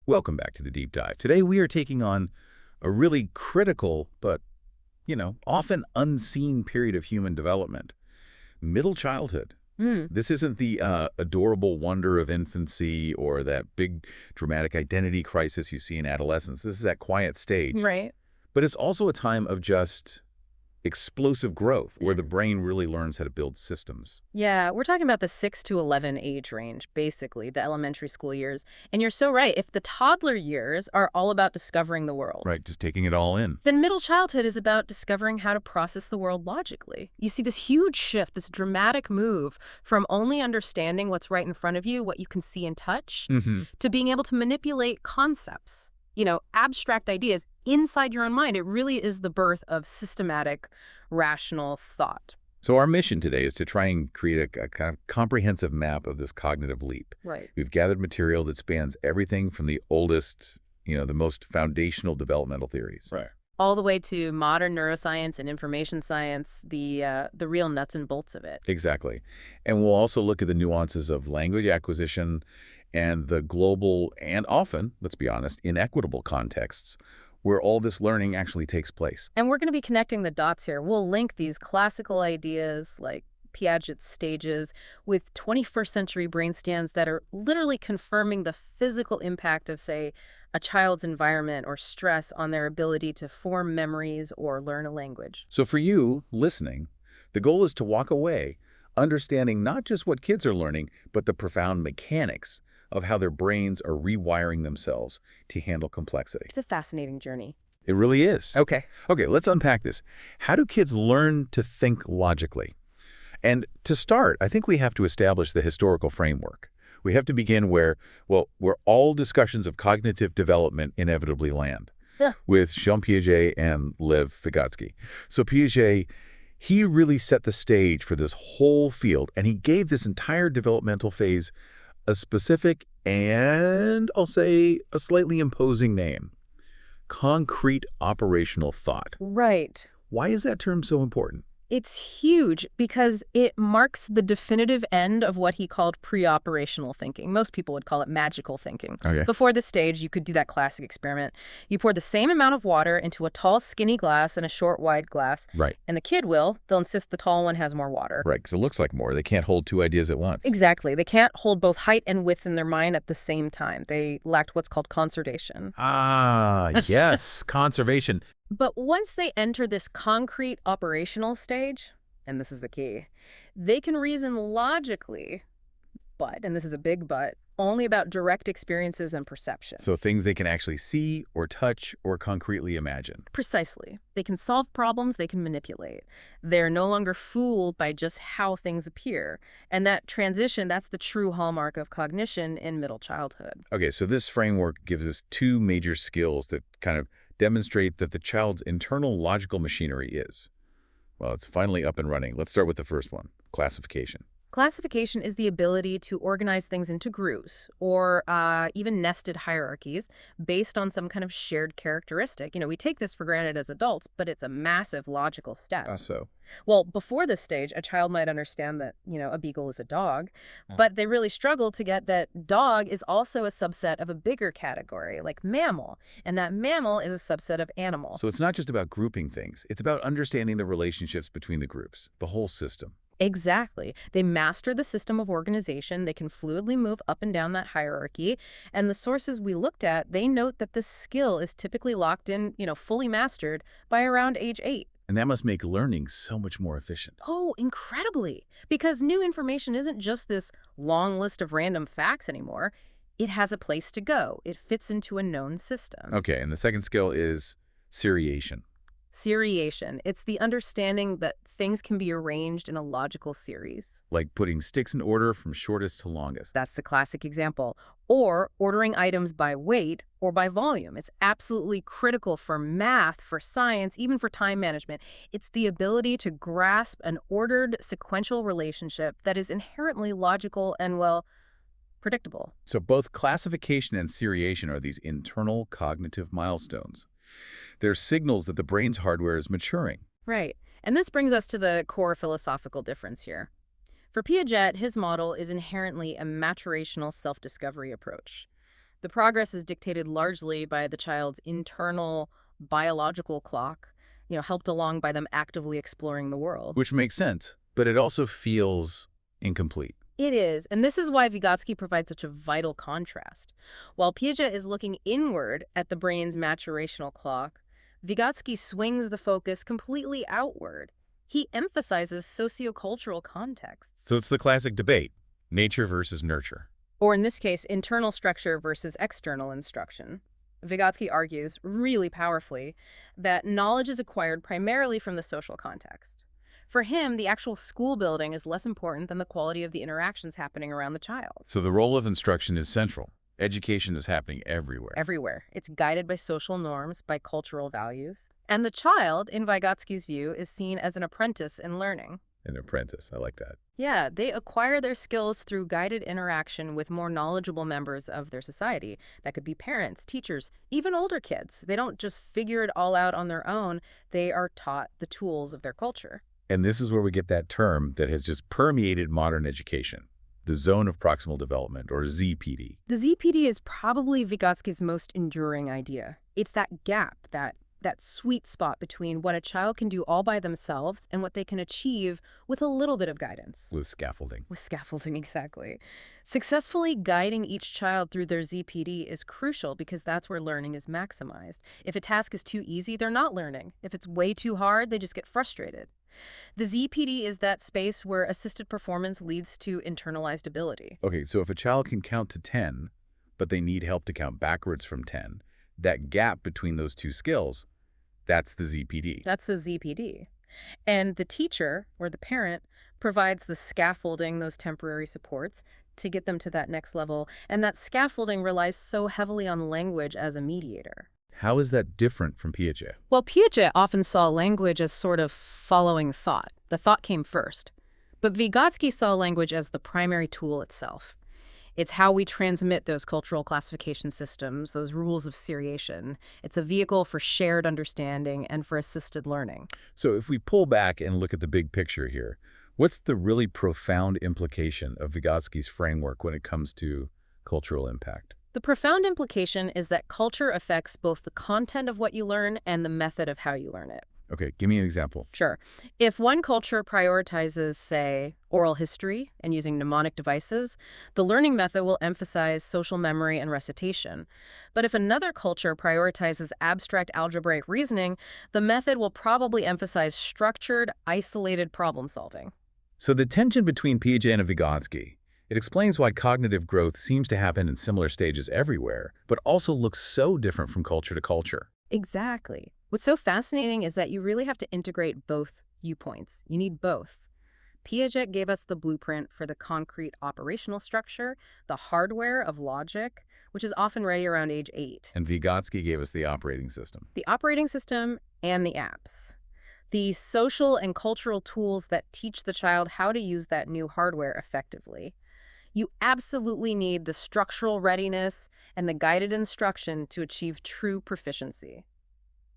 Welcome back to the Deep Dive. Today we are taking on a really critical but, often unseen period of human development. Middle childhood. This isn't the adorable wonder of infancy or that big dramatic identity crisis you see in adolescence. This is that quiet stage. Right. But it's also a time of just explosive growth where the brain really learns how to build systems. Yeah, we're talking about the 6 to 11 age range, basically, the elementary school years. And you're so right. If the toddler years are all about discovering the world, Right, just taking it all in. then middle childhood is about discovering how to process the world logically. You see this huge shift, this dramatic move from only understanding what's right in front of you, what you can see and touch, to being able to manipulate concepts, abstract ideas inside your own mind. It really is the birth of systematic, rational thought. So our mission today is to try and create a kind of comprehensive map of this cognitive leap. Right. We've gathered material that spans everything from the oldest, the most foundational developmental theories. Right. All the way to modern neuroscience and information science, the real nuts and bolts of it. Exactly. And we'll also look at the nuances of language acquisition and the global and often, let's be honest, inequitable contexts where all this learning actually takes place. And we're going to be connecting the dots here. We'll link these classical ideas like Piaget's stages with 21st century brain scans that are literally confirming the physical impact of, say, a child's environment or stress on their ability to form memories or learn a language. So for you, listening, the goal is to walk away understanding not just what kids are learning, but the profound mechanics of how their brains are rewiring themselves to handle complexity. It's a fascinating journey. It really is. Okay. Okay, let's unpack this. How do kids learn to think logically? And to start, I think we have to establish the historical framework. We have to begin where all discussions of cognitive development inevitably land, with Jean Piaget and Lev Vygotsky. So Piaget, he really set the stage for this whole field, and he gave this entire developmental phase a specific and, I'll say, a slightly imposing name: concrete operational thought. Right. Why is that term so important? It's huge because it marks the definitive end of what he called pre-operational thinking. Most people would call it magical thinking. Okay. Before this stage, you could do that classic experiment. You pour the same amount of water into a tall, skinny glass and a short, wide glass. Right. And the kid they'll insist the tall one has more water. Right, because it looks like more. They can't hold two ideas at once. Exactly. They can't hold both height and width in their mind at the same time. They lacked what's called conservation. Ah, yes, conservation. But once they enter this concrete operational stage, and this is the key, they can reason logically, but, and this is a big but, only about direct experiences and perception. So things they can actually see or touch or concretely imagine. Precisely. They can solve problems they can manipulate. They're no longer fooled by just how things appear. And that transition, that's the true hallmark of cognition in middle childhood. Okay, so this framework gives us two major skills that kind of demonstrate that the child's internal logical machinery is, well, it's finally up and running. Let's start with the first one: classification. Classification is the ability to organize things into groups or even nested hierarchies based on some kind of shared characteristic. We take this for granted as adults, but it's a massive logical step. So? Well, before this stage, a child might understand that, a beagle is a dog, but they really struggle to get that dog is also a subset of a bigger category, like mammal, and that mammal is a subset of animal. So it's not just about grouping things. It's about understanding the relationships between the groups, the whole system. Exactly. They master the system of organization. They can fluidly move up and down that hierarchy. And the sources we looked at, they note that this skill is typically locked in, fully mastered by around age 8. And that must make learning so much more efficient. Oh, incredibly. Because new information isn't just this long list of random facts anymore. It has a place to go. It fits into a known system. Okay, and the second skill is seriation. Seriation. It's the understanding that things can be arranged in a logical series. Like putting sticks in order from shortest to longest. That's the classic example. Or ordering items by weight or by volume. It's absolutely critical for math, for science, even for time management. It's the ability to grasp an ordered sequential relationship that is inherently logical and, predictable. So both classification and seriation are these internal cognitive milestones. They're signals that the brain's hardware is maturing. Right. And this brings us to the core philosophical difference here. For Piaget, his model is inherently a maturational self-discovery approach. The progress is dictated largely by the child's internal biological clock, helped along by them actively exploring the world. Which makes sense, but it also feels incomplete. It is, and this is why Vygotsky provides such a vital contrast. While Piaget is looking inward at the brain's maturational clock, Vygotsky swings the focus completely outward. He emphasizes sociocultural contexts. So it's the classic debate, nature versus nurture. Or in this case, internal structure versus external instruction. Vygotsky argues, really powerfully, that knowledge is acquired primarily from the social context. For him, the actual school building is less important than the quality of the interactions happening around the child. So the role of instruction is central. Education is happening everywhere. Everywhere. It's guided by social norms, by cultural values. And the child, in Vygotsky's view, is seen as an apprentice in learning. An apprentice, I like that. Yeah, they acquire their skills through guided interaction with more knowledgeable members of their society. That could be parents, teachers, even older kids. They don't just figure it all out on their own. They are taught the tools of their culture. And this is where we get that term that has just permeated modern education, the zone of proximal development, or ZPD. The ZPD is probably Vygotsky's most enduring idea. It's that gap, that sweet spot between what a child can do all by themselves and what they can achieve with a little bit of guidance. With scaffolding. With scaffolding, exactly. Successfully guiding each child through their ZPD is crucial because that's where learning is maximized. If a task is too easy, they're not learning. If it's way too hard, they just get frustrated. The ZPD is that space where assisted performance leads to internalized ability. Okay, so if a child can count to 10, but they need help to count backwards from 10, that gap between those two skills, that's the ZPD. That's the ZPD. And the teacher, or the parent, provides the scaffolding, those temporary supports, to get them to that next level. And that scaffolding relies so heavily on language as a mediator. How is that different from Piaget? Well, Piaget often saw language as sort of following thought. The thought came first. But Vygotsky saw language as the primary tool itself. It's how we transmit those cultural classification systems, those rules of seriation. It's a vehicle for shared understanding and for assisted learning. So if we pull back and look at the big picture here, what's the really profound implication of Vygotsky's framework when it comes to cultural impact? The profound implication is that culture affects both the content of what you learn and the method of how you learn it. Okay, give me an example. Sure. If one culture prioritizes, say, oral history and using mnemonic devices, the learning method will emphasize social memory and recitation. But if another culture prioritizes abstract algebraic reasoning, the method will probably emphasize structured, isolated problem solving. So the tension between Piaget and Vygotsky, it explains why cognitive growth seems to happen in similar stages everywhere, but also looks so different from culture to culture. Exactly. What's so fascinating is that you really have to integrate both viewpoints. You need both. Piaget gave us the blueprint for the concrete operational structure, the hardware of logic, which is often ready around age 8. And Vygotsky gave us the operating system. The operating system and the apps. The social and cultural tools that teach the child how to use that new hardware effectively. You absolutely need the structural readiness and the guided instruction to achieve true proficiency.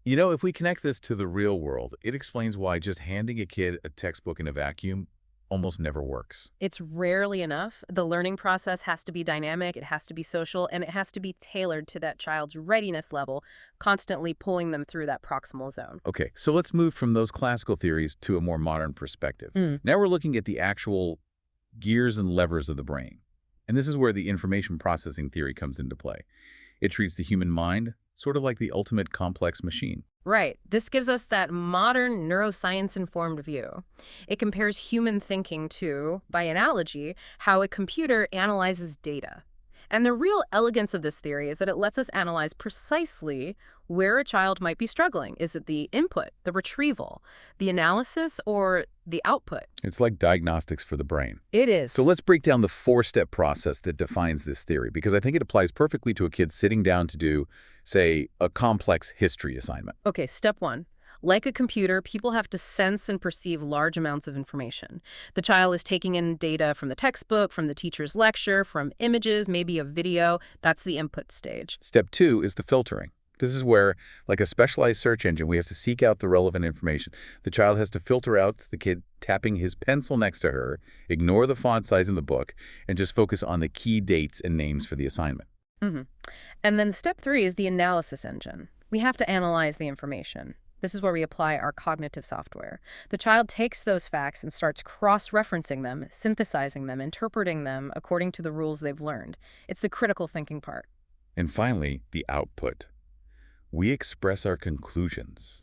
You know, if we connect this to the real world, it explains why just handing a kid a textbook in a vacuum almost never works. It's rarely enough. The learning process has to be dynamic, it has to be social, and it has to be tailored to that child's readiness level, constantly pulling them through that proximal zone. Okay, so let's move from those classical theories to a more modern perspective. Now we're looking at the actual gears and levers of the brain. And this is where the information processing theory comes into play. It treats the human mind sort of like the ultimate complex machine. Right. This gives us that modern neuroscience-informed view. It compares human thinking to, by analogy, how a computer analyzes data. And the real elegance of this theory is that it lets us analyze precisely where a child might be struggling. Is it the input, the retrieval, the analysis, or the output? It's like diagnostics for the brain. It is. So let's break down the four-step process that defines this theory, because I think it applies perfectly to a kid sitting down to do, say, a complex history assignment. Okay, step 1. Like a computer, people have to sense and perceive large amounts of information. The child is taking in data from the textbook, from the teacher's lecture, from images, maybe a video. That's the input stage. Step 2 is the filtering. This is where, like a specialized search engine, we have to seek out the relevant information. The child has to filter out the kid tapping his pencil next to her, ignore the font size in the book, and just focus on the key dates and names for the assignment. Hmm. And then step 3 is the analysis engine. We have to analyze the information. This is where we apply our cognitive software. The child takes those facts and starts cross-referencing them, synthesizing them, interpreting them according to the rules they've learned. It's the critical thinking part. And finally, the output. We express our conclusions,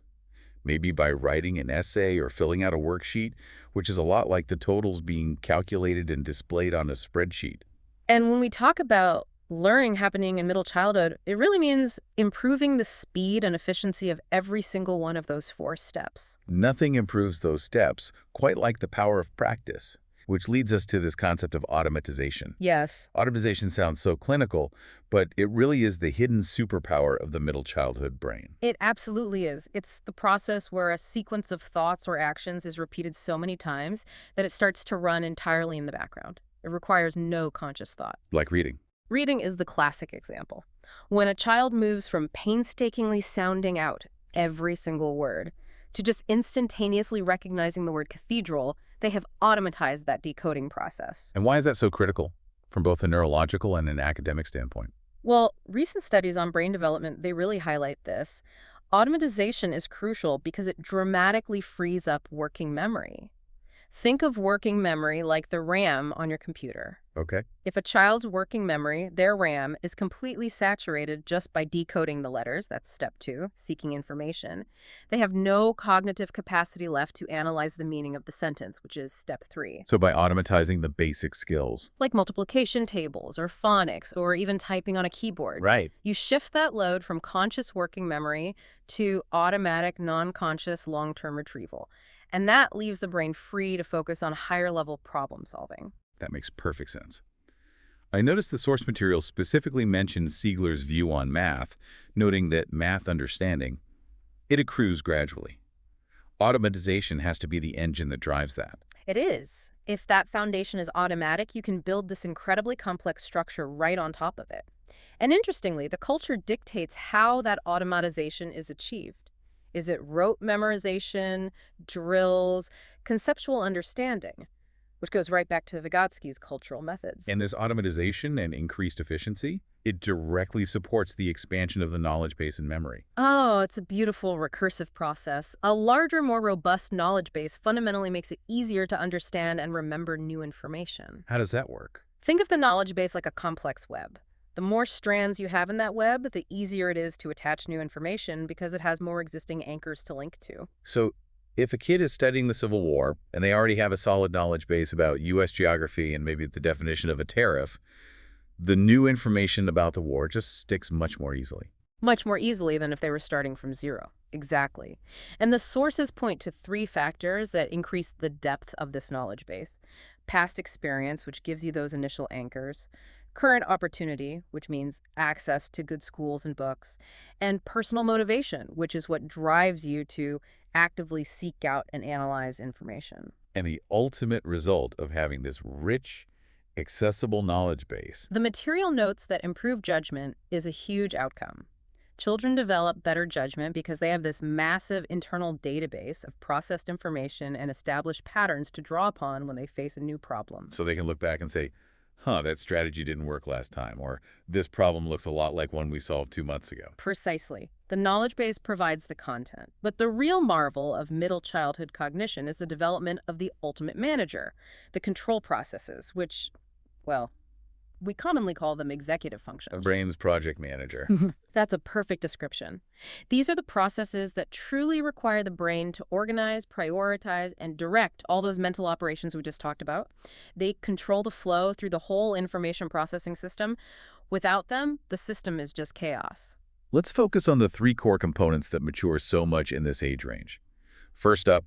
maybe by writing an essay or filling out a worksheet, which is a lot like the totals being calculated and displayed on a spreadsheet. And when we talk about learning happening in middle childhood, it really means improving the speed and efficiency of every single one of those 4 steps. Nothing improves those steps quite like the power of practice, which leads us to this concept of automatization. Yes. Automatization sounds so clinical, but it really is the hidden superpower of the middle childhood brain. It absolutely is. It's the process where a sequence of thoughts or actions is repeated so many times that it starts to run entirely in the background. It requires no conscious thought. Like reading. Reading is the classic example. When a child moves from painstakingly sounding out every single word to just instantaneously recognizing the word cathedral, they have automatized that decoding process. And why is that so critical from both a neurological and an academic standpoint? Well, recent studies on brain development, they really highlight this. Automatization is crucial because it dramatically frees up working memory. Think of working memory like the RAM on your computer. Okay. If a child's working memory, their RAM, is completely saturated just by decoding the letters, that's step 2, seeking information, they have no cognitive capacity left to analyze the meaning of the sentence, which is step 3. So by automatizing the basic skills. Like multiplication tables or phonics or even typing on a keyboard. Right. You shift that load from conscious working memory to automatic, non-conscious long-term retrieval. And that leaves the brain free to focus on higher-level problem solving. That makes perfect sense. I noticed the source material specifically mentions Siegler's view on math, noting that math understanding, it accrues gradually. Automatization has to be the engine that drives that. It is. If that foundation is automatic, you can build this incredibly complex structure right on top of it. And interestingly, the culture dictates how that automatization is achieved. Is it rote memorization, drills, conceptual understanding? Which goes right back to Vygotsky's cultural methods. And this automatization and increased efficiency, it directly supports the expansion of the knowledge base and memory. Oh, it's a beautiful recursive process. A larger, more robust knowledge base fundamentally makes it easier to understand and remember new information. How does that work? Think of the knowledge base like a complex web. The more strands you have in that web, the easier it is to attach new information because it has more existing anchors to link to. So if a kid is studying the Civil War and they already have a solid knowledge base about U.S. geography and maybe the definition of a tariff, the new information about the war just sticks much more easily. Much more easily than if they were starting from 0. Exactly. And the sources point to 3 factors that increase the depth of this knowledge base. Past experience, which gives you those initial anchors. Current opportunity, which means access to good schools and books. And personal motivation, which is what drives you to actively seek out and analyze information. And the ultimate result of having this rich, accessible knowledge base. The material notes that improve judgment is a huge outcome. Children develop better judgment because they have this massive internal database of processed information and established patterns to draw upon when they face a new problem. So they can look back and say, that strategy didn't work last time, or this problem looks a lot like one we solved 2 months ago. Precisely. The knowledge base provides the content. But the real marvel of middle childhood cognition is the development of the ultimate manager, the control processes, which, well, we commonly call them executive functions. A brain's project manager. That's a perfect description. These are the processes that truly require the brain to organize, prioritize, and direct all those mental operations we just talked about. They control the flow through the whole information processing system. Without them, the system is just chaos. Let's focus on the 3 core components that mature so much in this age range. First up,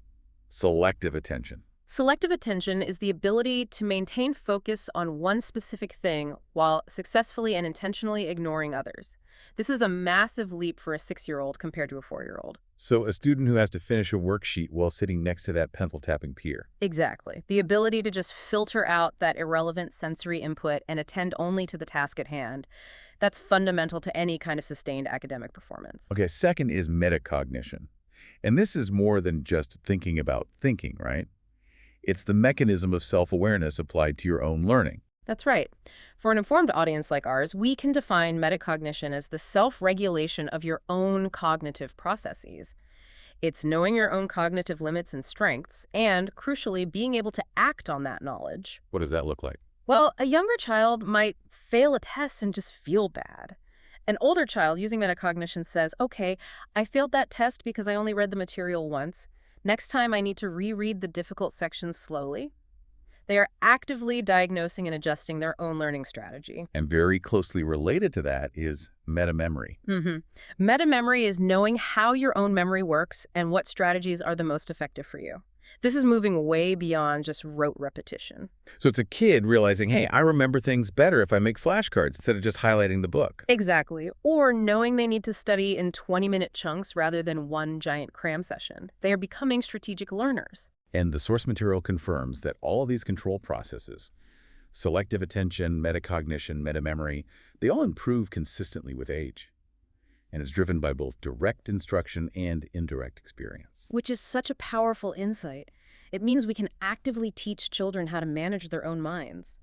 selective attention. Selective attention is the ability to maintain focus on one specific thing while successfully and intentionally ignoring others. This is a massive leap for a 6-year-old compared to a 4-year-old. So a student who has to finish a worksheet while sitting next to that pencil-tapping peer. Exactly. The ability to just filter out that irrelevant sensory input and attend only to the task at hand. That's fundamental to any kind of sustained academic performance. Okay, second is metacognition. And this is more than just thinking about thinking, right? It's the mechanism of self-awareness applied to your own learning. That's right. For an informed audience like ours, we can define metacognition as the self-regulation of your own cognitive processes. It's knowing your own cognitive limits and strengths, and, crucially, being able to act on that knowledge. What does that look like? Well, a younger child might fail a test and just feel bad. An older child using metacognition says, okay, I failed that test because I only read the material once. Next time I need to reread the difficult sections slowly. They are actively diagnosing and adjusting their own learning strategy. And very closely related to that is metamemory. Metamemory is knowing how your own memory works and what strategies are the most effective for you. This is moving way beyond just rote repetition. So it's a kid realizing, hey, I remember things better if I make flashcards instead of just highlighting the book. Exactly. Or knowing they need to study in 20-minute chunks rather than one giant cram session. They are becoming strategic learners. And the source material confirms that all of these control processes, selective attention, metacognition, metamemory, they all improve consistently with age. And it's driven by both direct instruction and indirect experience. Which is such a powerful insight. It means we can actively teach children how to manage their own minds.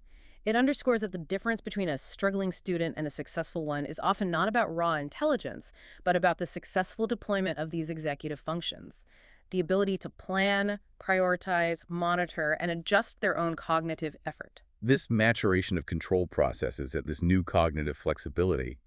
It underscores that the difference between a struggling student and a successful one is often not about raw intelligence, but about the successful deployment of these executive functions. The ability to plan, prioritize, monitor, and adjust their own cognitive effort. This maturation of control processes at this new cognitive flexibility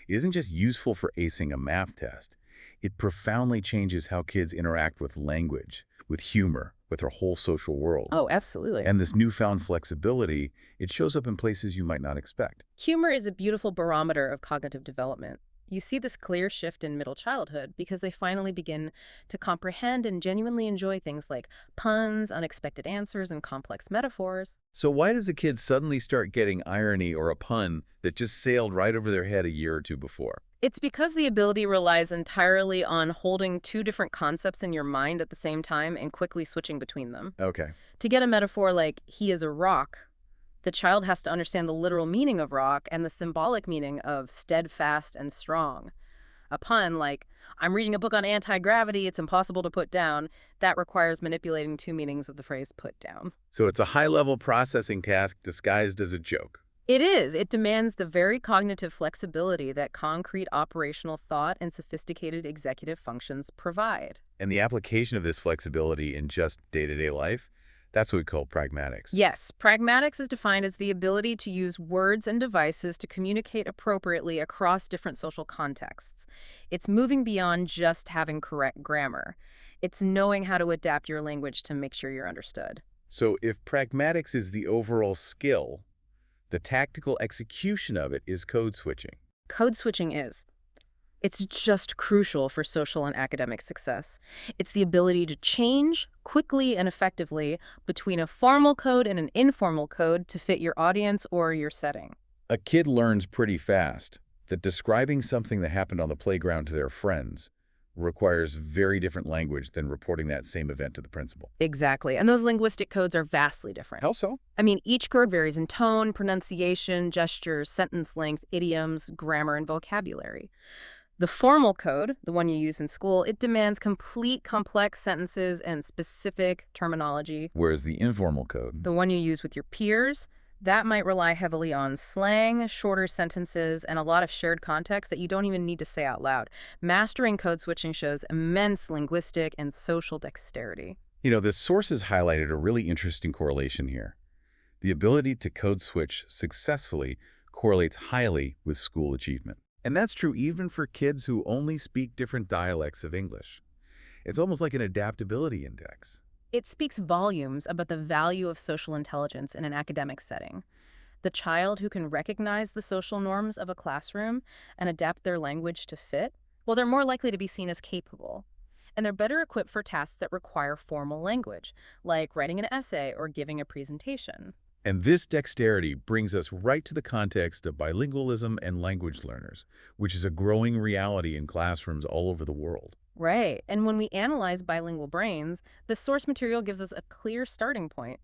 isn't just useful for acing a math test. It profoundly changes how kids interact with language, with humor, with their whole social world. Oh, absolutely. And this newfound flexibility, it shows up in places you might not expect. Humor is a beautiful barometer of cognitive development. You see this clear shift in middle childhood because they finally begin to comprehend and genuinely enjoy things like puns, unexpected answers, and complex metaphors. So why does a kid suddenly start getting irony or a pun that just sailed right over their head a year or two before? It's because the ability relies entirely on holding two different concepts in your mind at the same time and quickly switching between them. Okay. To get a metaphor like, he is a rock, the child has to understand the literal meaning of rock and the symbolic meaning of steadfast and strong. A pun like, I'm reading a book on anti-gravity, it's impossible to put down, that requires manipulating two meanings of the phrase put down. So it's a high-level processing task disguised as a joke. It is. It demands the very cognitive flexibility that concrete operational thought and sophisticated executive functions provide. And the application of this flexibility in just day-to-day life, that's what we call pragmatics. Yes, pragmatics is defined as the ability to use words and devices to communicate appropriately across different social contexts. It's moving beyond just having correct grammar. It's knowing how to adapt your language to make sure you're understood. So if pragmatics is the overall skill, the tactical execution of it is code switching. Code switching is. It's just crucial for social and academic success. It's the ability to change quickly and effectively between a formal code and an informal code to fit your audience or your setting. A kid learns pretty fast that describing something that happened on the playground to their friends requires very different language than reporting that same event to the principal. Exactly. And those linguistic codes are vastly different. How so? I mean, each code varies in tone, pronunciation, gestures, sentence length, idioms, grammar, and vocabulary. The formal code, the one you use in school, it demands complete complex sentences and specific terminology. Whereas the informal code, The one you use with your peers, that might rely heavily on slang, shorter sentences, and a lot of shared context that you don't even need to say out loud. Mastering code switching shows immense linguistic and social dexterity. the sources highlighted a really interesting correlation here. The ability to code switch successfully correlates highly with school achievement. And that's true even for kids who only speak different dialects of English. It's almost like an adaptability index. It speaks volumes about the value of social intelligence in an academic setting. The child who can recognize the social norms of a classroom and adapt their language to fit, well, they're more likely to be seen as capable. And they're better equipped for tasks that require formal language, like writing an essay or giving a presentation. And this dexterity brings us right to the context of bilingualism and language learners, which is a growing reality in classrooms all over the world. Right. And when we analyze bilingual brains, the source material gives us a clear starting point.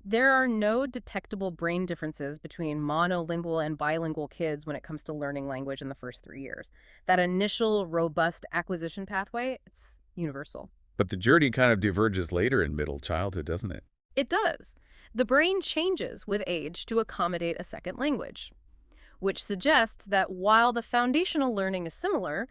There are no detectable brain differences between monolingual and bilingual kids when it comes to learning language in the first 3 years. That initial robust acquisition pathway, it's universal. But the journey kind of diverges later in middle childhood, doesn't it? It does. The brain changes with age to accommodate a second language, which suggests that while the foundational learning is similar,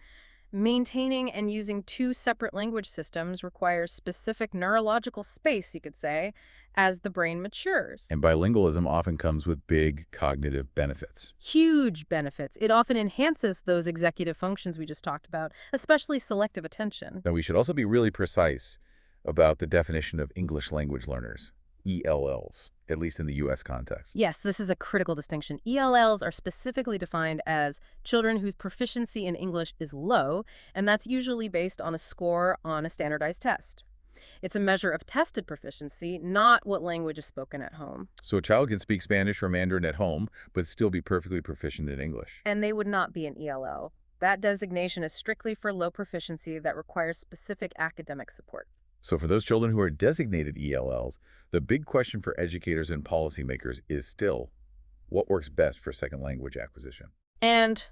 maintaining and using two separate language systems requires specific neurological space, you could say, as the brain matures. And bilingualism often comes with big cognitive benefits. Huge benefits. It often enhances those executive functions we just talked about, especially selective attention. Now, we should also be really precise about the definition of English language learners, ELLs, at least in the U.S. context. Yes, this is a critical distinction. ELLs are specifically defined as children whose proficiency in English is low, and that's usually based on a score on a standardized test. It's a measure of tested proficiency, not what language is spoken at home. So a child can speak Spanish or Mandarin at home, but still be perfectly proficient in English. And they would not be an ELL. That designation is strictly for low proficiency that requires specific academic support. So for those children who are designated ELLs, the big question for educators and policymakers is still, what works best for second language acquisition? And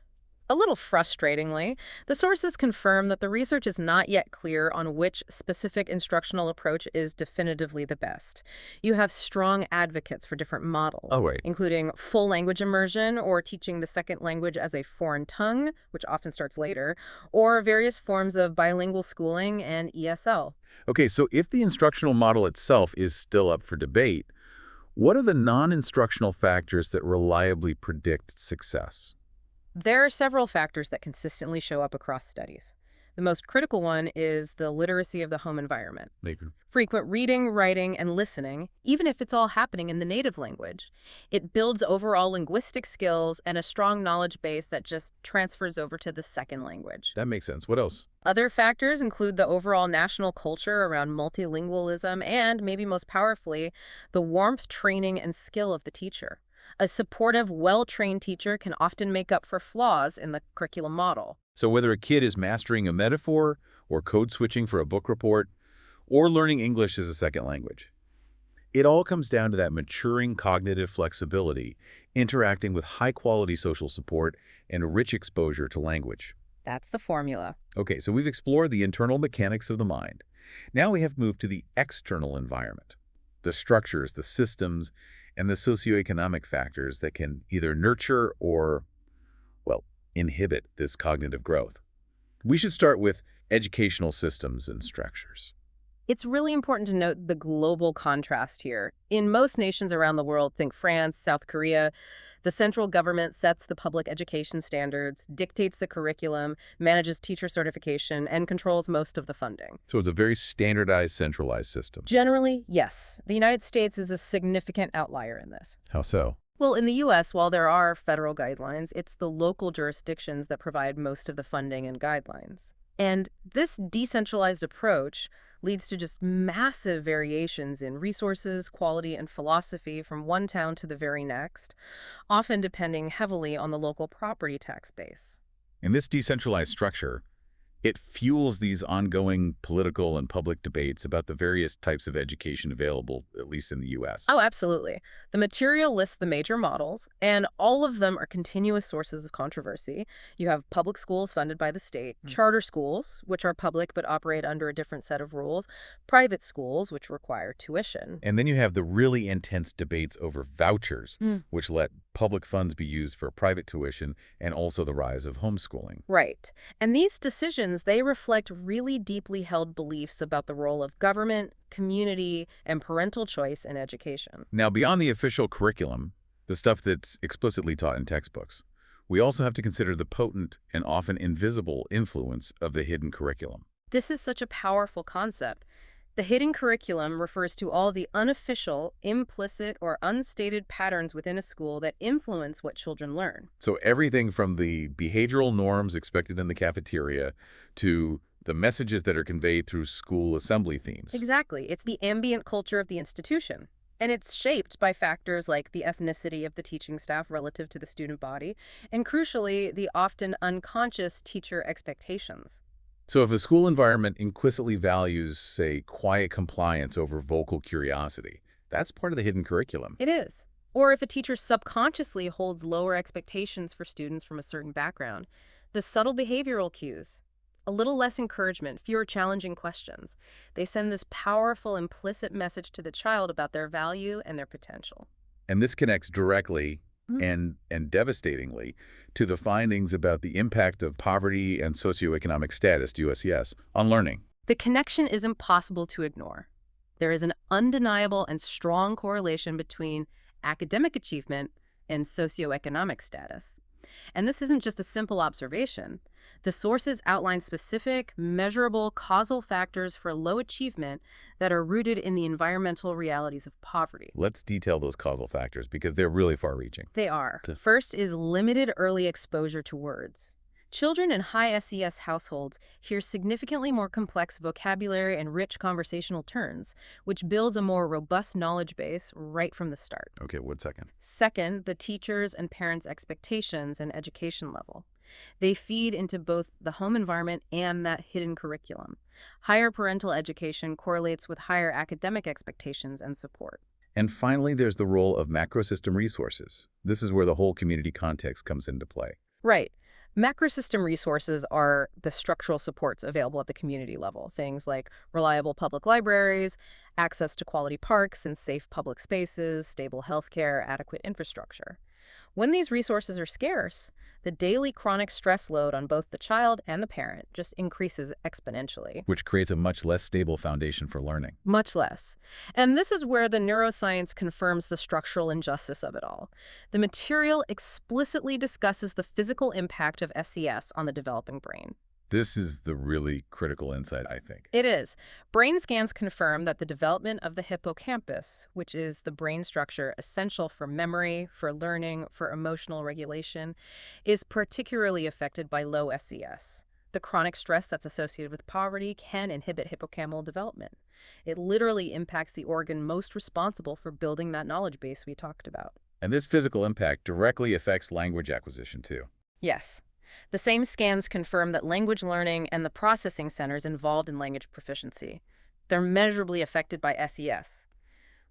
a little frustratingly, the sources confirm that the research is not yet clear on which specific instructional approach is definitively the best. You have strong advocates for different models, including full language immersion or teaching the second language as a foreign tongue, which often starts later, or various forms of bilingual schooling and ESL. Okay, so if the instructional model itself is still up for debate, what are the non-instructional factors that reliably predict success? There are several factors that consistently show up across studies. The most critical one is the literacy of the home environment. Frequent reading, writing, and listening, even if it's all happening in the native language. It builds overall linguistic skills and a strong knowledge base that just transfers over to the second language. That makes sense. What else? Other factors include the overall national culture around multilingualism and, maybe most powerfully, the warmth, training, and skill of the teacher. A supportive, well-trained teacher can often make up for flaws in the curriculum model. So whether a kid is mastering a metaphor, or code switching for a book report, or learning English as a second language, it all comes down to that maturing cognitive flexibility, interacting with high-quality social support and rich exposure to language. That's the formula. Okay, so we've explored the internal mechanics of the mind. Now we have moved to the external environment, the structures, the systems, and the socioeconomic factors that can either nurture or, well, inhibit this cognitive growth. We should start with educational systems and structures. It's really important to note the global contrast here. In most nations around the world, think France, South Korea, the central government sets the public education standards, dictates the curriculum, manages teacher certification, and controls most of the funding. So it's a very standardized, centralized system. Generally, yes. The United States is a significant outlier in this. How so? Well, in the U.S., while there are federal guidelines, it's the local jurisdictions that provide most of the funding and guidelines. And this decentralized approach leads to just massive variations in resources, quality, and philosophy from one town to the very next, often depending heavily on the local property tax base. In this decentralized structure, it fuels these ongoing political and public debates about the various types of education available, at least in the U.S. Oh, absolutely. The material lists the major models, and all of them are continuous sources of controversy. You have public schools funded by the state, charter schools, which are public but operate under a different set of rules, private schools, which require tuition. And then you have the really intense debates over vouchers, which let public funds be used for private tuition, and also the rise of homeschooling. Right. And these decisions, they reflect really deeply held beliefs about the role of government, community, and parental choice in education. Now, beyond the official curriculum, the stuff that's explicitly taught in textbooks, we also have to consider the potent and often invisible influence of the hidden curriculum. This is such a powerful concept. The hidden curriculum refers to all the unofficial, implicit, or unstated patterns within a school that influence what children learn. So everything from the behavioral norms expected in the cafeteria to the messages that are conveyed through school assembly themes. Exactly. It's the ambient culture of the institution. And it's shaped by factors like the ethnicity of the teaching staff relative to the student body, and crucially, the often unconscious teacher expectations. So if a school environment implicitly values, say, quiet compliance over vocal curiosity, that's part of the hidden curriculum. It is. Or if a teacher subconsciously holds lower expectations for students from a certain background, the subtle behavioral cues, A little less encouragement, fewer challenging questions. They send this powerful implicit message to the child about their value and their potential. And this connects directly Mhm. and devastatingly to the findings about the impact of poverty and socioeconomic status, USES, on learning. The connection is impossible to ignore. There is an undeniable and strong correlation between academic achievement and socioeconomic status. And this isn't just a simple observation. The sources outline specific, measurable causal factors for low achievement that are rooted in the environmental realities of poverty. Let's detail those causal factors because they're really far-reaching. They are. First is limited early exposure to words. Children in high SES households hear significantly more complex vocabulary and rich conversational turns, which builds a more robust knowledge base right from the start. Okay, 1 second. Second, the teachers' and parents' expectations and education level. They feed into both the home environment and that hidden curriculum. Higher parental education correlates with higher academic expectations and support. And finally, there's the role of macrosystem resources. This is where the whole community context comes into play. Right. Macrosystem resources are the structural supports available at the community level. Things like reliable public libraries, access to quality parks and safe public spaces, stable healthcare, adequate infrastructure. When these resources are scarce, the daily chronic stress load on both the child and the parent just increases exponentially. Which creates a much less stable foundation for learning. Much less. And this is where the neuroscience confirms the structural injustice of it all. The material explicitly discusses the physical impact of SES on the developing brain. This is the really critical insight, I think. It is. Brain scans confirm that the development of the hippocampus, which is the brain structure essential for memory, for learning, for emotional regulation, is particularly affected by low SES. The chronic stress that's associated with poverty can inhibit hippocampal development. It literally impacts the organ most responsible for building that knowledge base we talked about. And this physical impact directly affects language acquisition, too. Yes. The same scans confirm that language learning and the processing centers involved in language proficiency, they're measurably affected by SES.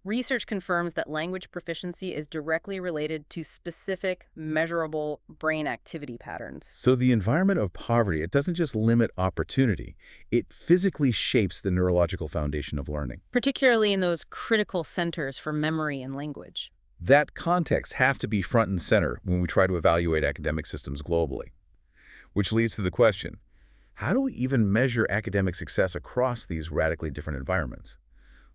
Research confirms that language proficiency is directly related to specific, measurable brain activity patterns. So the environment of poverty, it doesn't just limit opportunity, it physically shapes the neurological foundation of learning. Particularly in those critical centers for memory and language. That context have to be front and center when we try to evaluate academic systems globally. Which leads to the question, how do we even measure academic success across these radically different environments?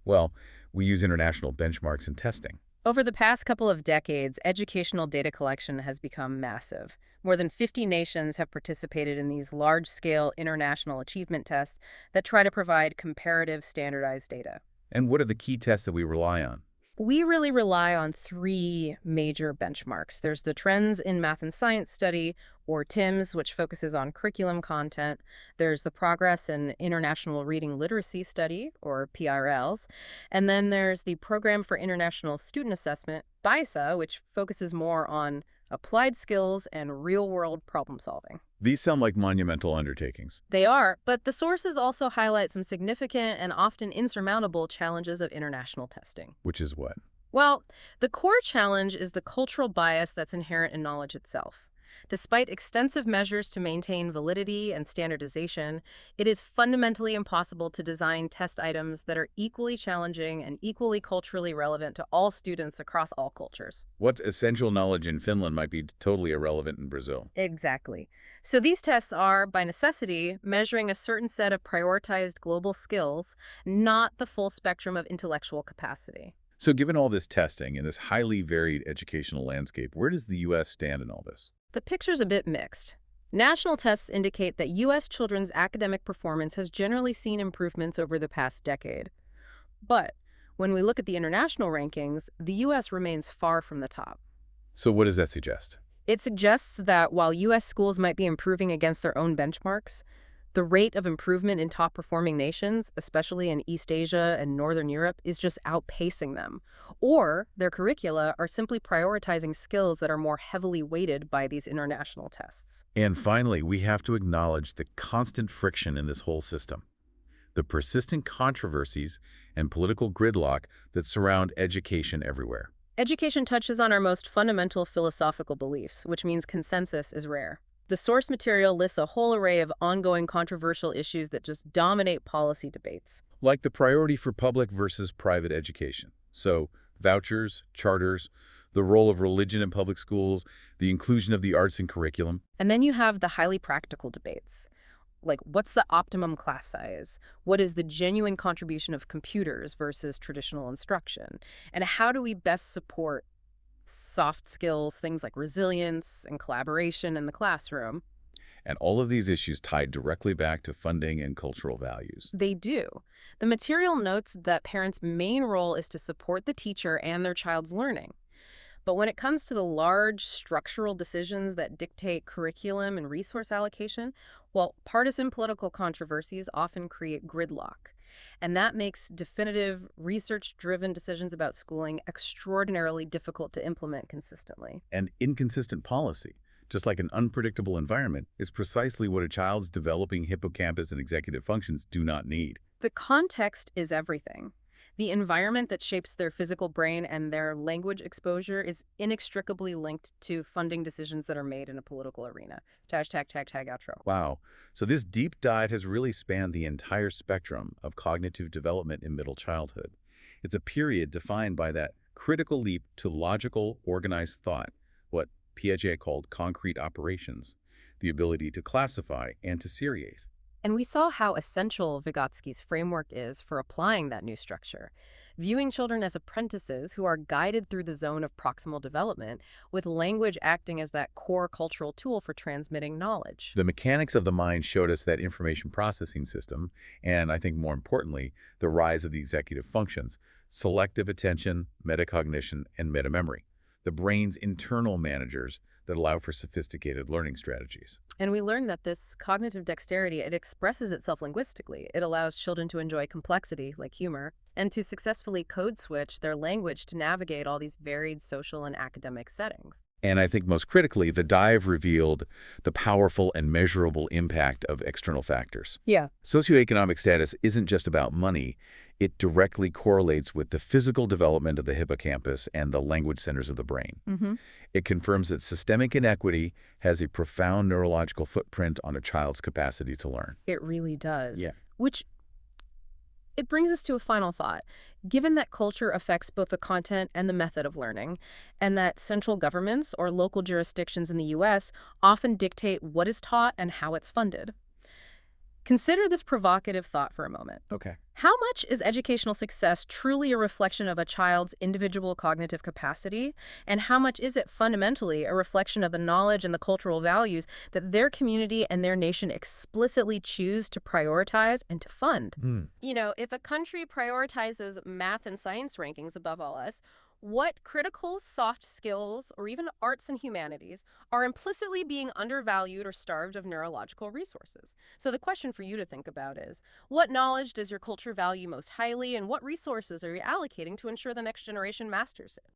Well, we use international benchmarks and testing. Over the past couple of decades, educational data collection has become massive. More than 50 nations have participated in these large-scale international achievement tests that try to provide comparative standardized data. And what are the key tests that we rely on? We really rely on three major benchmarks. There's the Trends in Math and Science study, or TIMSS, which focuses on curriculum content. There's the Progress in International Reading Literacy study, or PRLs. And then there's the Program for International Student Assessment, BISA, which focuses more on applied skills and real-world problem solving. These sound like monumental undertakings. They are, but the sources also highlight some significant and often insurmountable challenges of international testing. Which is what? Well, the core challenge is the cultural bias that's inherent in knowledge itself. Despite extensive measures to maintain validity and standardization, it is fundamentally impossible to design test items that are equally challenging and equally culturally relevant to all students across all cultures. What's essential knowledge in Finland might be totally irrelevant in Brazil. Exactly. So these tests are, by necessity, measuring a certain set of prioritized global skills, not the full spectrum of intellectual capacity. So given all this testing and this highly varied educational landscape, where does the U.S. stand in all this? The picture's a bit mixed. National tests indicate that U.S. children's academic performance has generally seen improvements over the past decade. But when we look at the international rankings, the U.S. remains far from the top. So what does that suggest? It suggests that while U.S. schools might be improving against their own benchmarks, the rate of improvement in top-performing nations, especially in East Asia and Northern Europe, is just outpacing them. Or their curricula are simply prioritizing skills that are more heavily weighted by these international tests. And finally, we have to acknowledge the constant friction in this whole system. The persistent controversies and political gridlock that surround education everywhere. Education touches on our most fundamental philosophical beliefs, which means consensus is rare. The source material lists a whole array of ongoing controversial issues that just dominate policy debates. Like the priority for public versus private education. So, vouchers, charters, the role of religion in public schools, the inclusion of the arts in curriculum. And then you have the highly practical debates. Like, what's the optimum class size? What is the genuine contribution of computers versus traditional instruction? And how do we best support soft skills, things like resilience and collaboration in the classroom? And all of these issues tied directly back to funding and cultural values. They do. The material notes that parents' main role is to support the teacher and their child's learning. But when it comes to the large structural decisions that dictate curriculum and resource allocation, well, partisan political controversies often create gridlock. And that makes definitive, research-driven decisions about schooling extraordinarily difficult to implement consistently. And inconsistent policy, just like an unpredictable environment, is precisely what a child's developing hippocampus and executive functions do not need. The context is everything. The environment that shapes their physical brain and their language exposure is inextricably linked to funding decisions that are made in a political arena. Tag, outro. Wow. So this deep dive has really spanned the entire spectrum of cognitive development in middle childhood. It's a period defined by that critical leap to logical, organized thought, what Piaget called concrete operations, the ability to classify and to seriate. And we saw how essential Vygotsky's framework is for applying that new structure, viewing children as apprentices who are guided through the zone of proximal development, with language acting as that core cultural tool for transmitting knowledge. The mechanics of the mind showed us that information processing system, and I think more importantly, the rise of the executive functions, selective attention, metacognition, and metamemory, the brain's internal managers that allow for sophisticated learning strategies. And we learned that this cognitive dexterity, it expresses itself linguistically. It allows children to enjoy complexity, like humor, and to successfully code switch their language to navigate all these varied social and academic settings. And I think most critically, the dive revealed the powerful and measurable impact of external factors. Yeah. Socioeconomic status isn't just about money. It directly correlates with the physical development of the hippocampus and the language centers of the brain. It confirms that systemic inequity has a profound neurological footprint on a child's capacity to learn. It really does. Yeah. Which it brings us to a final thought. Given that culture affects both the content and the method of learning, and that central governments or local jurisdictions in the U.S. often dictate what is taught and how it's funded, consider this provocative thought for a moment. Okay. How much is educational success truly a reflection of a child's individual cognitive capacity? And how much is it fundamentally a reflection of the knowledge and the cultural values that their community and their nation explicitly choose to prioritize and to fund? You know, if a country prioritizes math and science rankings above all else, what critical soft skills or even arts and humanities are implicitly being undervalued or starved of neurological resources? So the question for you to think about is, what knowledge does your culture value most highly, and what resources are you allocating to ensure the next generation masters it?